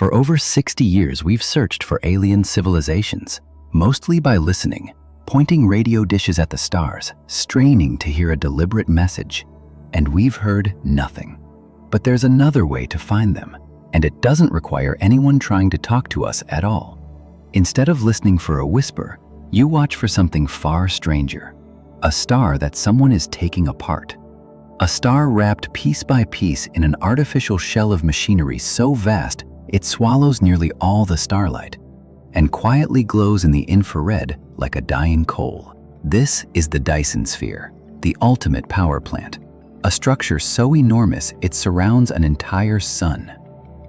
For over 60 years, we've searched for alien civilizations, mostly by listening, pointing radio dishes at the stars, straining to hear a deliberate message, and we've heard nothing. But there's another way to find them, and it doesn't require anyone trying to talk to us at all. Instead of listening for a whisper, you watch for something far stranger, a star that someone is taking apart. A star wrapped piece by piece in an artificial shell of machinery so vast it swallows nearly all the starlight and quietly glows in the infrared like a dying coal. This is the Dyson sphere, the ultimate power plant, a structure so enormous it surrounds an entire sun.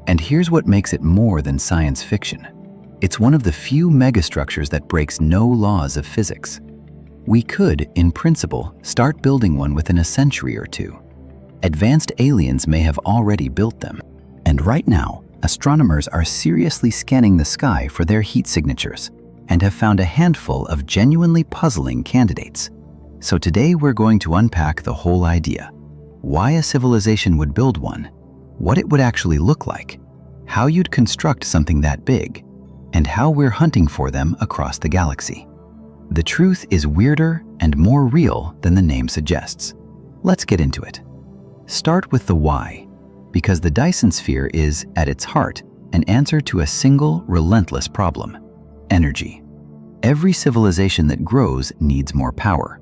And here's what makes it more than science fiction. It's one of the few megastructures that breaks no laws of physics. We could, in principle, start building one within a century or two. Advanced aliens may have already built them. And right now, astronomers are seriously scanning the sky for their heat signatures and have found a handful of genuinely puzzling candidates. So today we're going to unpack the whole idea. Why a civilization would build one, what it would actually look like, how you'd construct something that big, and how we're hunting for them across the galaxy. The truth is weirder and more real than the name suggests. Let's get into it. Start with the why, because the Dyson sphere is, at its heart, an answer to a single, relentless problem: energy. Every civilization that grows needs more power.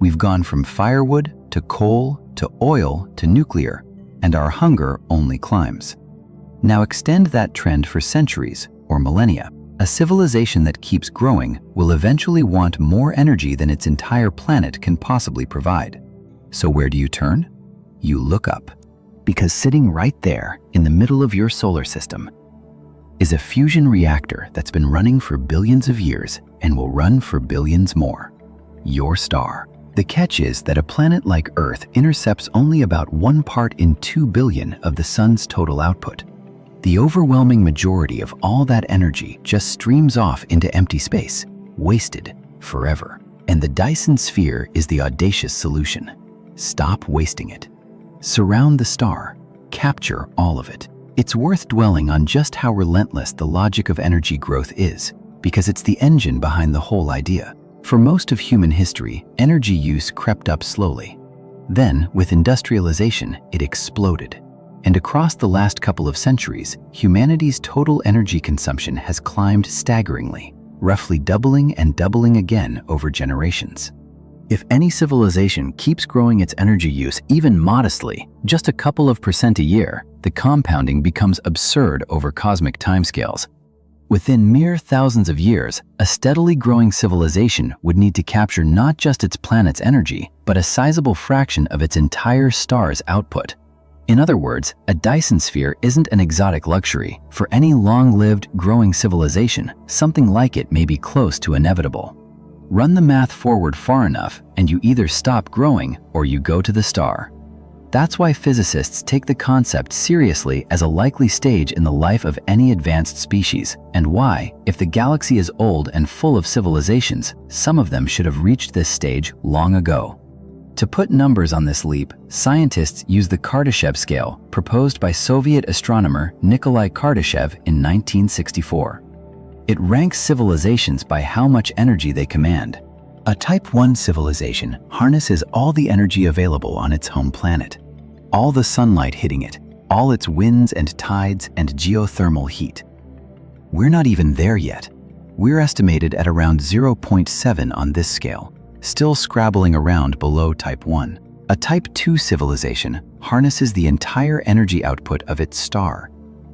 We've gone from firewood to coal to oil to nuclear, and our hunger only climbs. Now extend that trend for centuries or millennia. A civilization that keeps growing will eventually want more energy than its entire planet can possibly provide. So where do you turn? You look up. Because sitting right there in the middle of your solar system is a fusion reactor that's been running for billions of years and will run for billions more. Your star. The catch is that a planet like Earth intercepts only about 1 part in 2 billion of the sun's total output. The overwhelming majority of all that energy just streams off into empty space, wasted forever. And the Dyson sphere is the audacious solution. Stop wasting it. Surround the star. Capture all of it. It's worth dwelling on just how relentless the logic of energy growth is, because it's the engine behind the whole idea. For most of human history, energy use crept up slowly. Then, with industrialization, it exploded. And across the last couple of centuries, humanity's total energy consumption has climbed staggeringly, roughly doubling and doubling again over generations. If any civilization keeps growing its energy use even modestly, just a couple of % a year, the compounding becomes absurd over cosmic timescales. Within mere thousands of years, a steadily growing civilization would need to capture not just its planet's energy, but a sizable fraction of its entire star's output. In other words, a Dyson sphere isn't an exotic luxury. For any long-lived, growing civilization, something like it may be close to inevitable. Run the math forward far enough, and you either stop growing or you go to the star. That's why physicists take the concept seriously as a likely stage in the life of any advanced species, and why, if the galaxy is old and full of civilizations, some of them should have reached this stage long ago. To put numbers on this leap, scientists use the Kardashev scale proposed by Soviet astronomer Nikolai Kardashev in 1964. It ranks civilizations by how much energy they command. A Type 1 civilization harnesses all the energy available on its home planet, all the sunlight hitting it, all its winds and tides and geothermal heat. We're not even there yet. We're estimated at around 0.7 on this scale, still scrabbling around below Type 1. A Type 2 civilization harnesses the entire energy output of its star,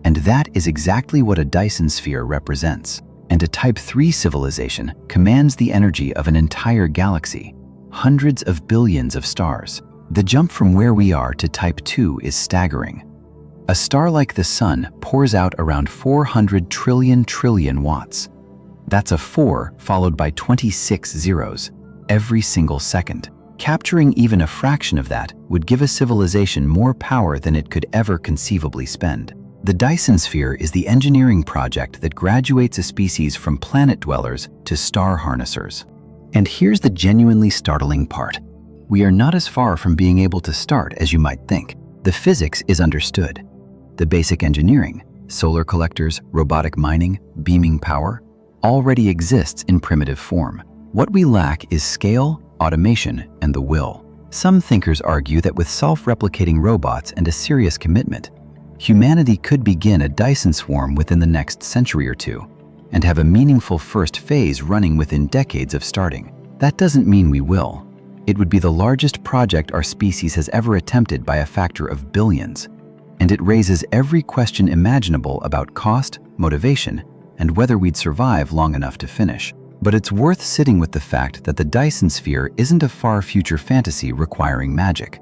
and that is exactly what a Dyson sphere represents. And a Type 3 civilization commands the energy of an entire galaxy, hundreds of billions of stars. The jump from where we are to Type 2 is staggering. A star like the Sun pours out around 400 trillion watts. That's a 4 followed by 26 zeros every single second. Capturing even a fraction of that would give a civilization more power than it could ever conceivably spend. The Dyson sphere is the engineering project that graduates a species from planet dwellers to star harnessers. And here's the genuinely startling part. We are not as far from being able to start as you might think. The physics is understood. The basic engineering, solar collectors, robotic mining, beaming power, already exists in primitive form. What we lack is scale, automation, and the will. Some thinkers argue that with self-replicating robots and a serious commitment, humanity could begin a Dyson swarm within the next century or two, and have a meaningful first phase running within decades of starting. That doesn't mean we will. It would be the largest project our species has ever attempted by a factor of billions, and it raises every question imaginable about cost, motivation, and whether we'd survive long enough to finish. But it's worth sitting with the fact that the Dyson sphere isn't a far future fantasy requiring magic.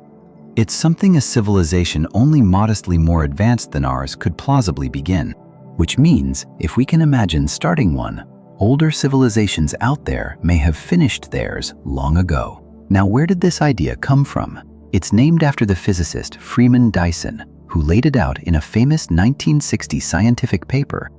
It's something a civilization only modestly more advanced than ours could plausibly begin. Which means, if we can imagine starting one, older civilizations out there may have finished theirs long ago. Now, where did this idea come from? It's named after the physicist Freeman Dyson, who laid it out in a famous 1960 scientific paper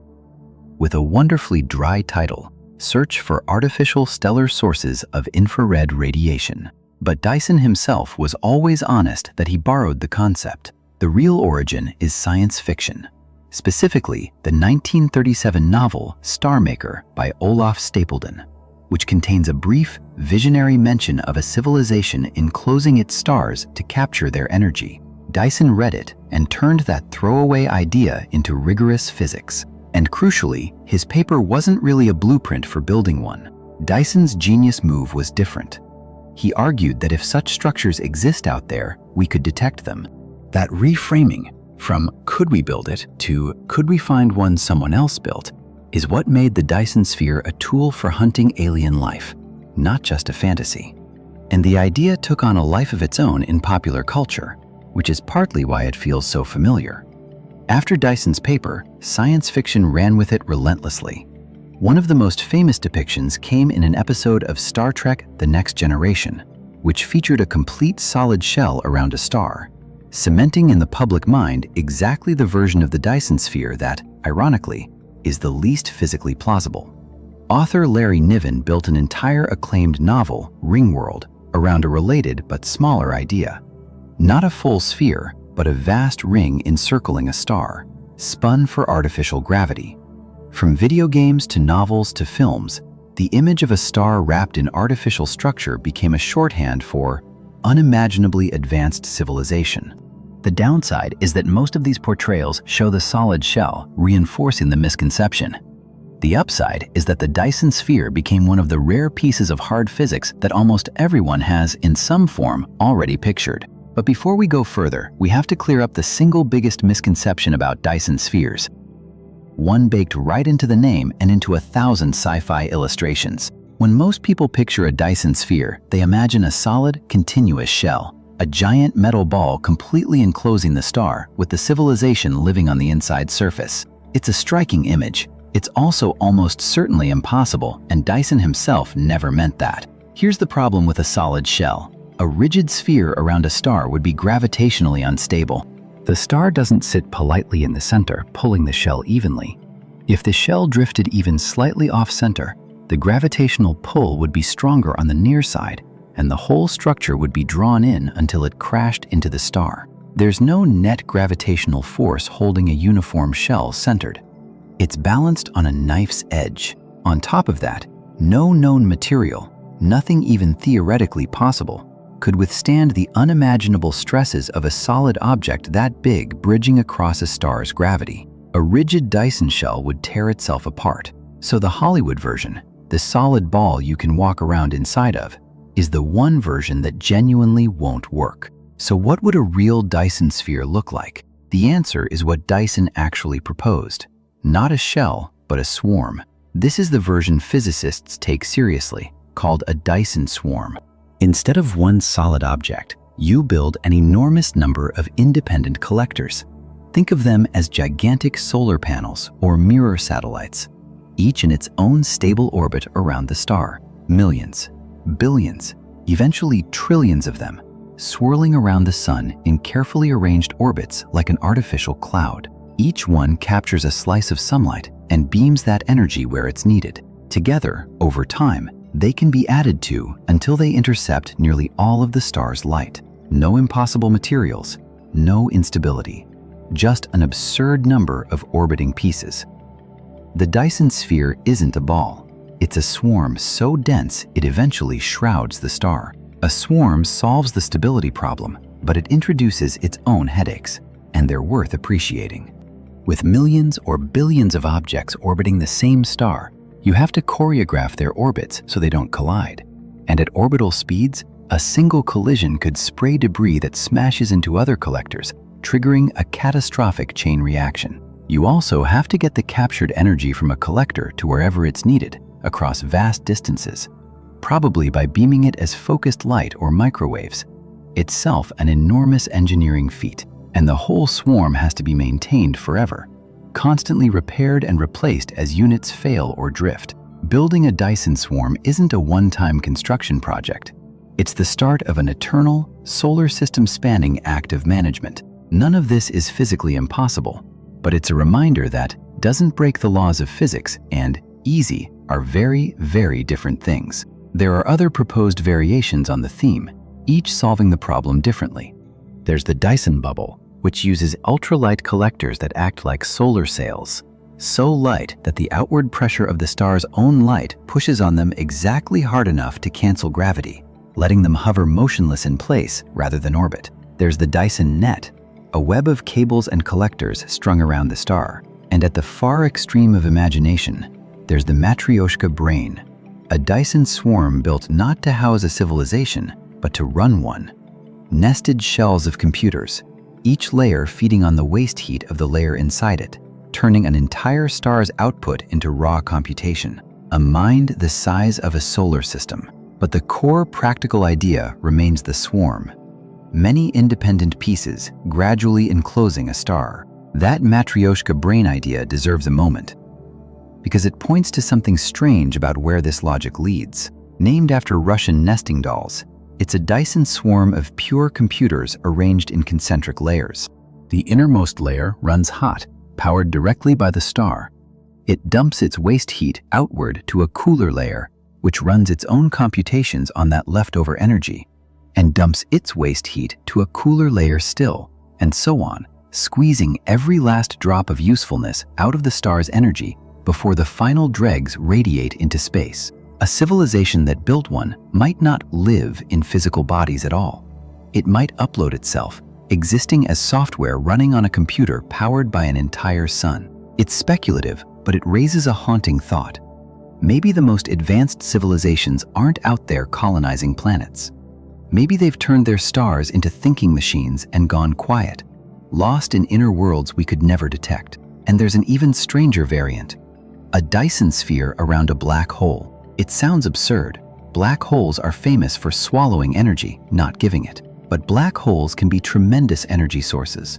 with a wonderfully dry title, Search for Artificial Stellar Sources of Infrared Radiation. But Dyson himself was always honest that he borrowed the concept. The real origin is science fiction, specifically the 1937 novel Star Maker by Olaf Stapledon, which contains a brief, visionary mention of a civilization enclosing its stars to capture their energy. Dyson read it and turned that throwaway idea into rigorous physics. And crucially, his paper wasn't really a blueprint for building one. Dyson's genius move was different. He argued that if such structures exist out there, we could detect them. That reframing from "could we build it" to "could we find one someone else built" is what made the Dyson sphere a tool for hunting alien life, not just a fantasy. And the idea took on a life of its own in popular culture, which is partly why it feels so familiar. After Dyson's paper, science fiction ran with it relentlessly. One of the most famous depictions came in an episode of Star Trek: The Next Generation, which featured a complete solid shell around a star, cementing in the public mind exactly the version of the Dyson sphere that, ironically, is the least physically plausible. Author Larry Niven built an entire acclaimed novel, Ringworld, around a related but smaller idea. Not a full sphere, but a vast ring encircling a star, spun for artificial gravity. From video games to novels to films, the image of a star wrapped in artificial structure became a shorthand for unimaginably advanced civilization. The downside is that most of these portrayals show the solid shell, reinforcing the misconception. The upside is that the Dyson sphere became one of the rare pieces of hard physics that almost everyone has, in some form, already pictured. But before we go further, we have to clear up the single biggest misconception about Dyson spheres. One baked right into the name and into 1,000 sci-fi illustrations. When most people picture a Dyson sphere, they imagine a solid, continuous shell, a giant metal ball completely enclosing the star, with the civilization living on the inside surface. It's a striking image. It's also almost certainly impossible, and Dyson himself never meant that. Here's the problem with a solid shell. A rigid sphere around a star would be gravitationally unstable. The star doesn't sit politely in the center, pulling the shell evenly. If the shell drifted even slightly off-center, the gravitational pull would be stronger on the near side, and the whole structure would be drawn in until it crashed into the star. There's no net gravitational force holding a uniform shell centered. It's balanced on a knife's edge. On top of that, no known material, nothing even theoretically possible, could withstand the unimaginable stresses of a solid object that big bridging across a star's gravity. A rigid Dyson shell would tear itself apart. So the Hollywood version, the solid ball you can walk around inside of, is the one version that genuinely won't work. So what would a real Dyson sphere look like? The answer is what Dyson actually proposed. Not a shell, but a swarm. This is the version physicists take seriously, called a Dyson swarm. Instead of one solid object, you build an enormous number of independent collectors. Think of them as gigantic solar panels or mirror satellites, each in its own stable orbit around the star. Millions, billions, eventually trillions of them, swirling around the sun in carefully arranged orbits like an artificial cloud. Each one captures a slice of sunlight and beams that energy where it's needed. Together, over time, they can be added to until they intercept nearly all of the star's light. No impossible materials, no instability. just an absurd number of orbiting pieces. The Dyson sphere isn't a ball. It's a swarm so dense it eventually shrouds the star. A swarm solves the stability problem, but it introduces its own headaches, and they're worth appreciating. With millions or billions of objects orbiting the same star, you have to choreograph their orbits so they don't collide. And at orbital speeds, a single collision could spray debris that smashes into other collectors, triggering a catastrophic chain reaction. You also have to get the captured energy from a collector to wherever it's needed, across vast distances, probably by beaming it as focused light or microwaves. Itself an enormous engineering feat, and the whole swarm has to be maintained forever, constantly repaired and replaced as units fail or drift. Building a Dyson swarm isn't a one-time construction project. It's the start of an eternal, solar system-spanning act of management. None of this is physically impossible, but it's a reminder that doesn't break the laws of physics and easy are very, very different things. There are other proposed variations on the theme, each solving the problem differently. There's the Dyson bubble, which uses ultralight collectors that act like solar sails, so light that the outward pressure of the star's own light pushes on them exactly hard enough to cancel gravity, letting them hover motionless in place rather than orbit. There's the Dyson net, a web of cables and collectors strung around the star. And at the far extreme of imagination, there's the Matryoshka brain, a Dyson swarm built not to house a civilization, but to run one. Nested shells of computers, each layer feeding on the waste heat of the layer inside it, turning an entire star's output into raw computation. A mind the size of a solar system. But the core practical idea remains the swarm. Many independent pieces gradually enclosing a star. That Matryoshka brain idea deserves a moment, because it points to something strange about where this logic leads. Named after Russian nesting dolls, it's a Dyson swarm of pure computers arranged in concentric layers. The innermost layer runs hot, powered directly by the star. It dumps its waste heat outward to a cooler layer, which runs its own computations on that leftover energy, and dumps its waste heat to a cooler layer still, and so on, squeezing every last drop of usefulness out of the star's energy before the final dregs radiate into space. A civilization that built one might not live in physical bodies at all. It might upload itself, existing as software running on a computer powered by an entire sun. It's speculative, but it raises a haunting thought. Maybe the most advanced civilizations aren't out there colonizing planets. Maybe they've turned their stars into thinking machines and gone quiet, lost in inner worlds we could never detect. And there's an even stranger variant, a Dyson sphere around a black hole. It sounds absurd. Black holes are famous for swallowing energy, not giving it. But black holes can be tremendous energy sources.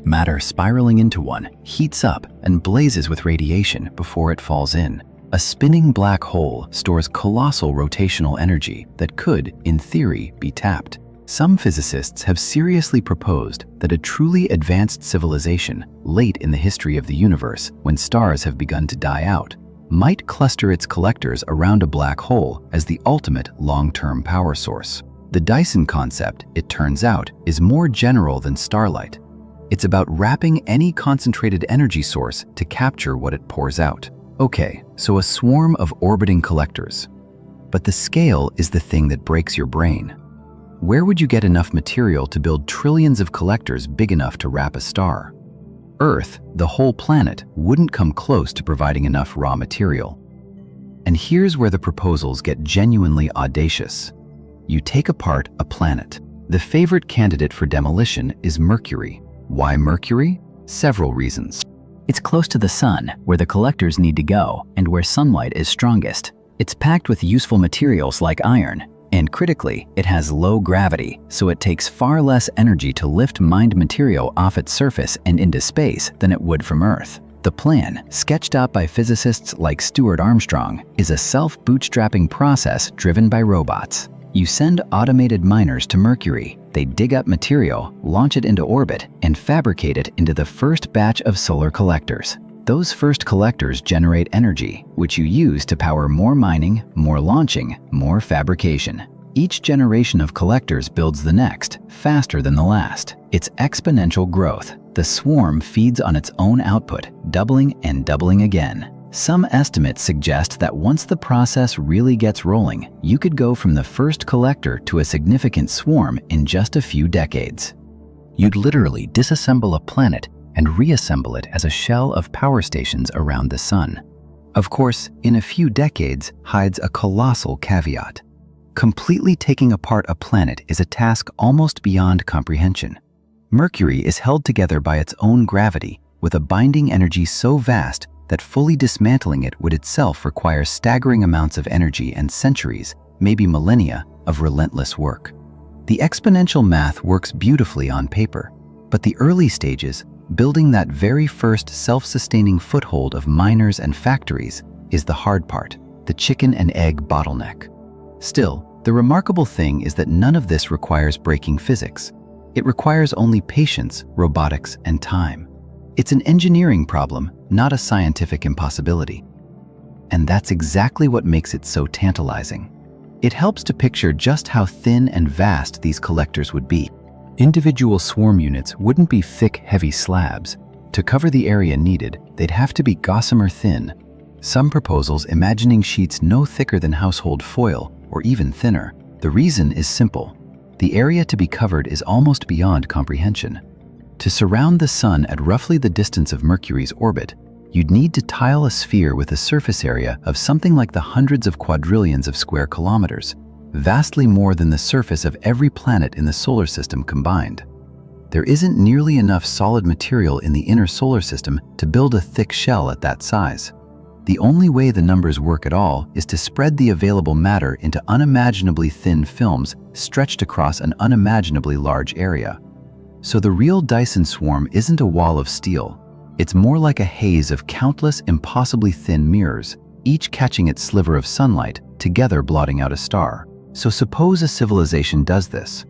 Matter spiraling into one heats up and blazes with radiation before it falls in. A spinning black hole stores colossal rotational energy that could, in theory, be tapped. Some physicists have seriously proposed that a truly advanced civilization, late in the history of the universe, when stars have begun to die out, might cluster its collectors around a black hole as the ultimate long-term power source. The Dyson concept, it turns out, is more general than starlight. It's about wrapping any concentrated energy source to capture what it pours out. Okay, so a swarm of orbiting collectors. But the scale is the thing that breaks your brain. Where would you get enough material to build trillions of collectors big enough to wrap a star? Earth, the whole planet, wouldn't come close to providing enough raw material. And here's where the proposals get genuinely audacious. You take apart a planet. The favorite candidate for demolition is Mercury. Why Mercury? Several reasons. It's close to the sun, where the collectors need to go, and where sunlight is strongest. It's packed with useful materials like iron, and critically, it has low gravity, so it takes far less energy to lift mined material off its surface and into space than it would from Earth. The plan, sketched out by physicists like Stuart Armstrong, is a self-bootstrapping process driven by robots. You send automated miners to Mercury. They dig up material, launch it into orbit, and fabricate it into the first batch of solar collectors. Those first collectors generate energy, which you use to power more mining, more launching, more fabrication. Each generation of collectors builds the next, faster than the last. It's exponential growth. The swarm feeds on its own output, doubling and doubling again. Some estimates suggest that once the process really gets rolling, you could go from the first collector to a significant swarm in just a few decades. You'd literally disassemble a planet and reassemble it as a shell of power stations around the sun. Of course, in a few decades hides a colossal caveat. Completely taking apart a planet is a task almost beyond comprehension. Mercury is held together by its own gravity, with a binding energy so vast that fully dismantling it would itself require staggering amounts of energy and centuries, maybe millennia, of relentless work. The exponential math works beautifully on paper, but the early stages, building that very first self-sustaining foothold of miners and factories, is the hard part, the chicken and egg bottleneck. Still, the remarkable thing is that none of this requires breaking physics. It requires only patience, robotics, and time. It's an engineering problem, not a scientific impossibility. And that's exactly what makes it so tantalizing. It helps to picture just how thin and vast these collectors would be. Individual swarm units wouldn't be thick, heavy slabs. To cover the area needed, they'd have to be gossamer thin. Some proposals imagining sheets no thicker than household foil, or even thinner. The reason is simple. The area to be covered is almost beyond comprehension. To surround the Sun at roughly the distance of Mercury's orbit, you'd need to tile a sphere with a surface area of something like the hundreds of quadrillions of square kilometers, vastly more than the surface of every planet in the solar system combined. There isn't nearly enough solid material in the inner solar system to build a thick shell at that size. The only way the numbers work at all is to spread the available matter into unimaginably thin films stretched across an unimaginably large area. So the real Dyson swarm isn't a wall of steel. It's more like a haze of countless impossibly thin mirrors, each catching its sliver of sunlight, together blotting out a star. So suppose a civilization does this.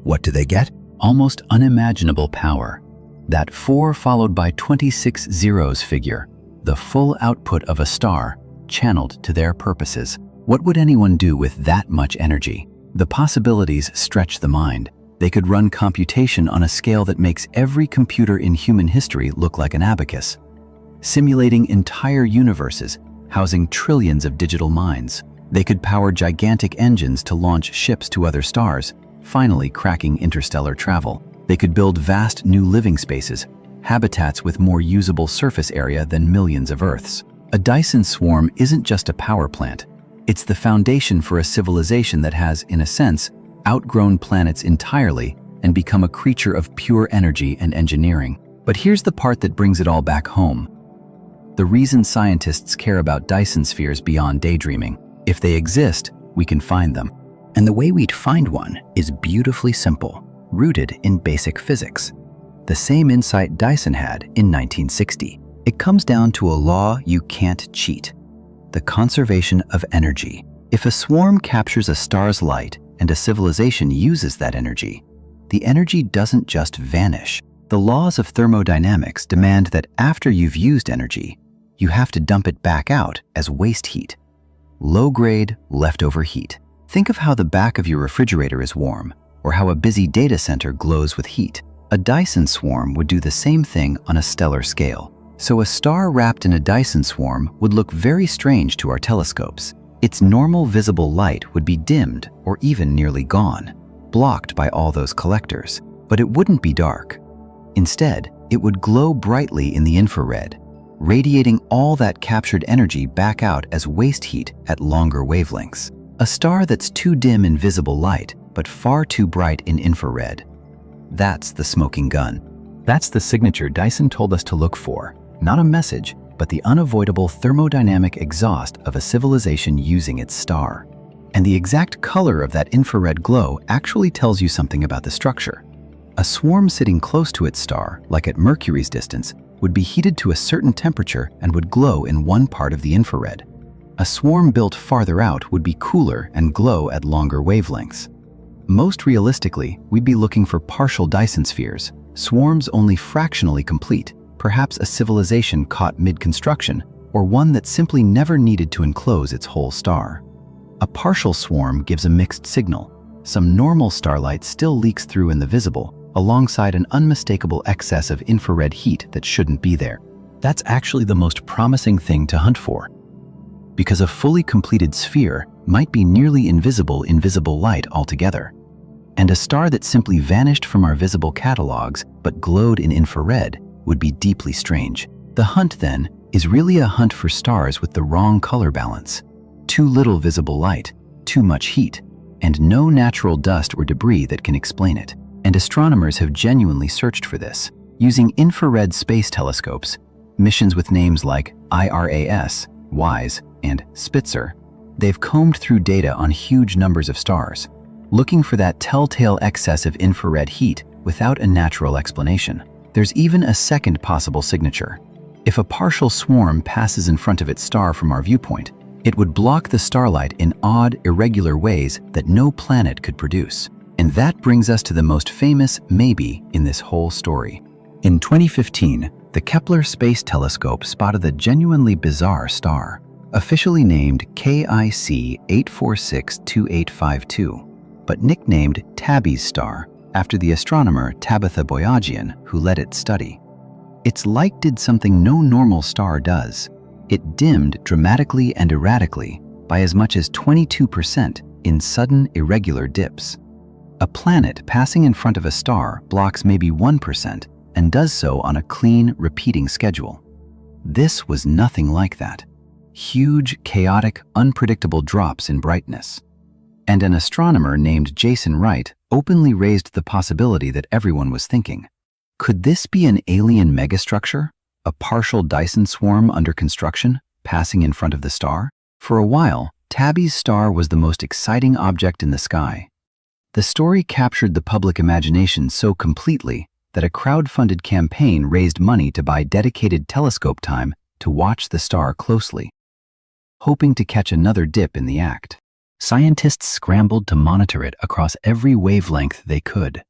What do they get? Almost unimaginable power. That 4 followed by 26 zeros figure, the full output of a star, channeled to their purposes. What would anyone do with that much energy? The possibilities stretch the mind. They could run computation on a scale that makes every computer in human history look like an abacus, simulating entire universes, housing trillions of digital minds. They could power gigantic engines to launch ships to other stars, finally cracking interstellar travel. They could build vast new living spaces, habitats with more usable surface area than millions of Earths. A Dyson swarm isn't just a power plant. It's the foundation for a civilization that has, in a sense, outgrown planets entirely and become a creature of pure energy and engineering. But here's the part that brings it all back home. The reason scientists care about Dyson spheres beyond daydreaming. If they exist, we can find them. And the way we'd find one is beautifully simple, rooted in basic physics. The same insight Dyson had in 1960. It comes down to a law you can't cheat: the conservation of energy. If a swarm captures a star's light and a civilization uses that energy, the energy doesn't just vanish. The laws of thermodynamics demand that after you've used energy, you have to dump it back out as waste heat. Low-grade, leftover heat. Think of how the back of your refrigerator is warm, or how a busy data center glows with heat. A Dyson swarm would do the same thing on a stellar scale. So a star wrapped in a Dyson swarm would look very strange to our telescopes. Its normal visible light would be dimmed or even nearly gone, blocked by all those collectors. But it wouldn't be dark. Instead, it would glow brightly in the infrared, radiating all that captured energy back out as waste heat at longer wavelengths. A star that's too dim in visible light, but far too bright in infrared. That's the smoking gun. That's the signature Dyson told us to look for. Not a message, but the unavoidable thermodynamic exhaust of a civilization using its star. And the exact color of that infrared glow actually tells you something about the structure. A swarm sitting close to its star, like at Mercury's distance, would be heated to a certain temperature and would glow in one part of the infrared. A swarm built farther out would be cooler and glow at longer wavelengths. Most realistically, we'd be looking for partial Dyson spheres, swarms only fractionally complete, perhaps a civilization caught mid-construction, or one that simply never needed to enclose its whole star. A partial swarm gives a mixed signal. Some normal starlight still leaks through in the visible, alongside an unmistakable excess of infrared heat that shouldn't be there. That's actually the most promising thing to hunt for, because a fully completed sphere might be nearly invisible in visible light altogether. And a star that simply vanished from our visible catalogs but glowed in infrared would be deeply strange. The hunt, then, is really a hunt for stars with the wrong color balance. Too little visible light, too much heat, and no natural dust or debris that can explain it. And astronomers have genuinely searched for this. Using infrared space telescopes, missions with names like IRAS, WISE, and Spitzer, they've combed through data on huge numbers of stars, looking for that telltale excess of infrared heat without a natural explanation. There's even a second possible signature. If a partial swarm passes in front of its star from our viewpoint, it would block the starlight in odd, irregular ways that no planet could produce. And that brings us to the most famous maybe in this whole story. In 2015, the Kepler Space Telescope spotted a genuinely bizarre star, officially named KIC 8462852, but nicknamed Tabby's star after the astronomer Tabitha Boyajian, who led its study. Its light did something no normal star does. It dimmed dramatically and erratically by as much as 22% in sudden, irregular dips. A planet passing in front of a star blocks maybe 1% and does so on a clean, repeating schedule. This was nothing like that. Huge, chaotic, unpredictable drops in brightness. And an astronomer named Jason Wright openly raised the possibility that everyone was thinking. Could this be an alien megastructure? A partial Dyson swarm under construction, passing in front of the star? For a while, Tabby's star was the most exciting object in the sky. The story captured the public imagination so completely that a crowd-funded campaign raised money to buy dedicated telescope time to watch the star closely, hoping to catch another dip in the act. Scientists scrambled to monitor it across every wavelength they could.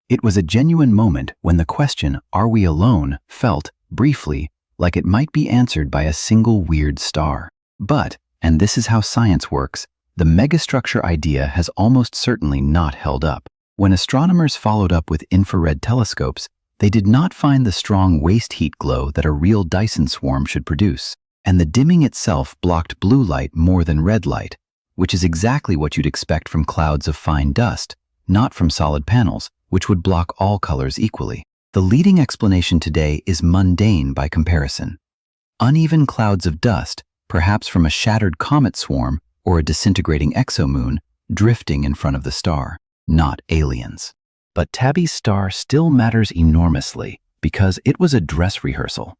It was a genuine moment when the question, "Are we alone?" felt, briefly, like it might be answered by a single weird star. But, and this is how science works, the megastructure idea has almost certainly not held up. When astronomers followed up with infrared telescopes, they did not find the strong waste heat glow that a real Dyson swarm should produce. And the dimming itself blocked blue light more than red light, which is exactly what you'd expect from clouds of fine dust, not from solid panels, which would block all colors equally. The leading explanation today is mundane by comparison. Uneven clouds of dust, perhaps from a shattered comet swarm or a disintegrating exomoon, drifting in front of the star, not aliens. But Tabby's star still matters enormously because it was a dress rehearsal.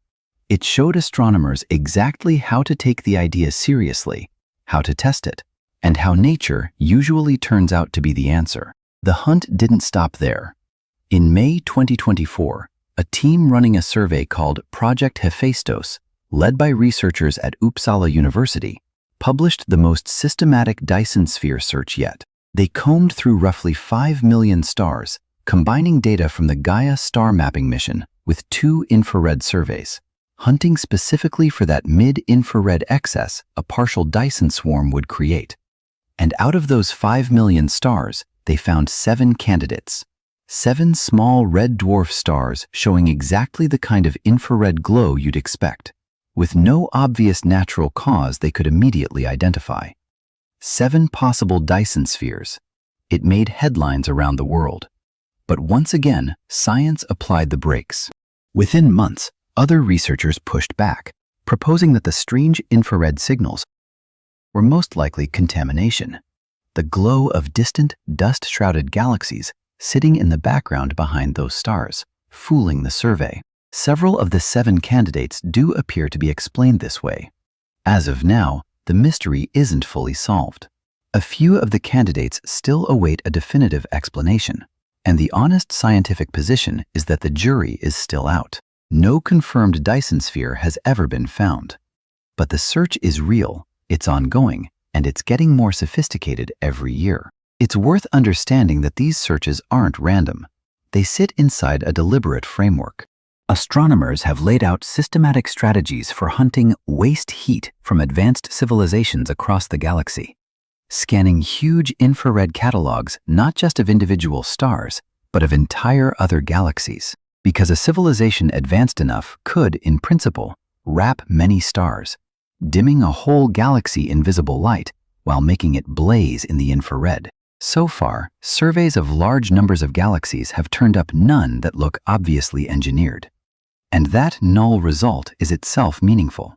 It showed astronomers exactly how to take the idea seriously, how to test it, and how nature usually turns out to be the answer. The hunt didn't stop there. In May 2024, a team running a survey called Project Hephaestos, led by researchers at Uppsala University, published the most systematic Dyson sphere search yet. They combed through roughly 5 million stars, combining data from the Gaia star mapping mission with 2 infrared surveys, hunting specifically for that mid-infrared excess a partial Dyson swarm would create. And out of those 5 million stars, they found 7 candidates. 7 small red dwarf stars showing exactly the kind of infrared glow you'd expect, with no obvious natural cause they could immediately identify. 7 possible Dyson spheres. It made headlines around the world. But once again, science applied the brakes. Within months, other researchers pushed back, proposing that the strange infrared signals were most likely contamination, the glow of distant, dust-shrouded galaxies sitting in the background behind those stars, fooling the survey. Several of the 7 candidates do appear to be explained this way. As of now, the mystery isn't fully solved. A few of the candidates still await a definitive explanation, and the honest scientific position is that the jury is still out. No confirmed Dyson sphere has ever been found. But the search is real, it's ongoing, and it's getting more sophisticated every year. It's worth understanding that these searches aren't random. They sit inside a deliberate framework. Astronomers have laid out systematic strategies for hunting waste heat from advanced civilizations across the galaxy, scanning huge infrared catalogs not just of individual stars, but of entire other galaxies, because a civilization advanced enough could, in principle, wrap many stars, dimming a whole galaxy in visible light while making it blaze in the infrared. So far, surveys of large numbers of galaxies have turned up none that look obviously engineered. And that null result is itself meaningful.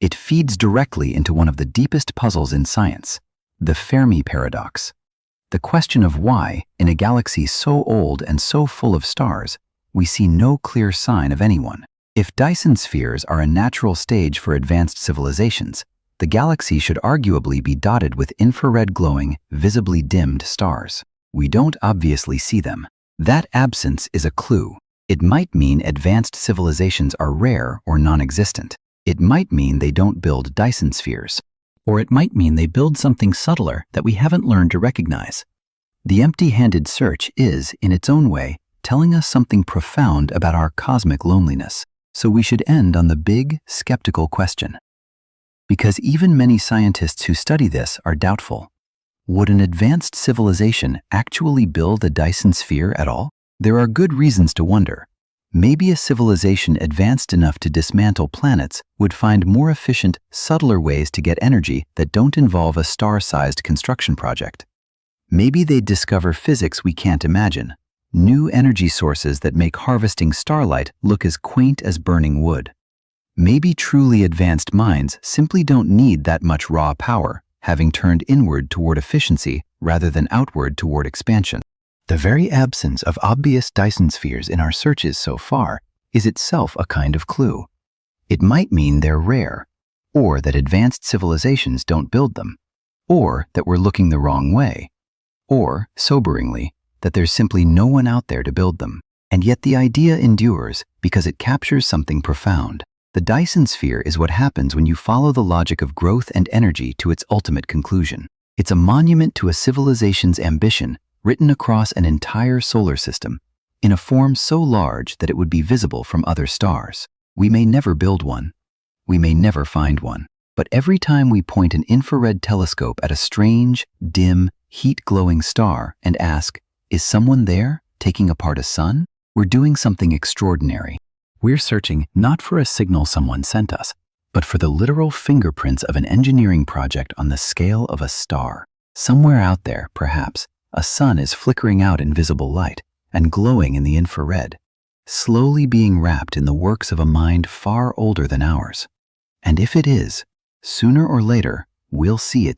It feeds directly into one of the deepest puzzles in science, the Fermi paradox. The question of why, in a galaxy so old and so full of stars, we see no clear sign of anyone. If Dyson spheres are a natural stage for advanced civilizations, the galaxy should arguably be dotted with infrared glowing, visibly dimmed stars. We don't obviously see them. That absence is a clue. It might mean advanced civilizations are rare or non-existent. It might mean they don't build Dyson spheres. Or it might mean they build something subtler that we haven't learned to recognize. The empty-handed search is, in its own way, telling us something profound about our cosmic loneliness. So we should end on the big, skeptical question. Because even many scientists who study this are doubtful. Would an advanced civilization actually build a Dyson sphere at all? There are good reasons to wonder. Maybe a civilization advanced enough to dismantle planets would find more efficient, subtler ways to get energy that don't involve a star-sized construction project. Maybe they'd discover physics we can't imagine, new energy sources that make harvesting starlight look as quaint as burning wood. Maybe truly advanced minds simply don't need that much raw power, having turned inward toward efficiency rather than outward toward expansion. The very absence of obvious Dyson spheres in our searches so far is itself a kind of clue. It might mean they're rare, or that advanced civilizations don't build them, or that we're looking the wrong way, or, soberingly, that there's simply no one out there to build them. And yet the idea endures because it captures something profound. The Dyson sphere is what happens when you follow the logic of growth and energy to its ultimate conclusion. It's a monument to a civilization's ambition written across an entire solar system, in a form so large that it would be visible from other stars. We may never build one. We may never find one. But every time we point an infrared telescope at a strange, dim, heat-glowing star and ask, "Is someone there, taking apart a sun?" we're doing something extraordinary. We're searching not for a signal someone sent us, but for the literal fingerprints of an engineering project on the scale of a star. Somewhere out there, perhaps, a sun is flickering out in visible light and glowing in the infrared, slowly being wrapped in the works of a mind far older than ours. And if it is, sooner or later, we'll see it.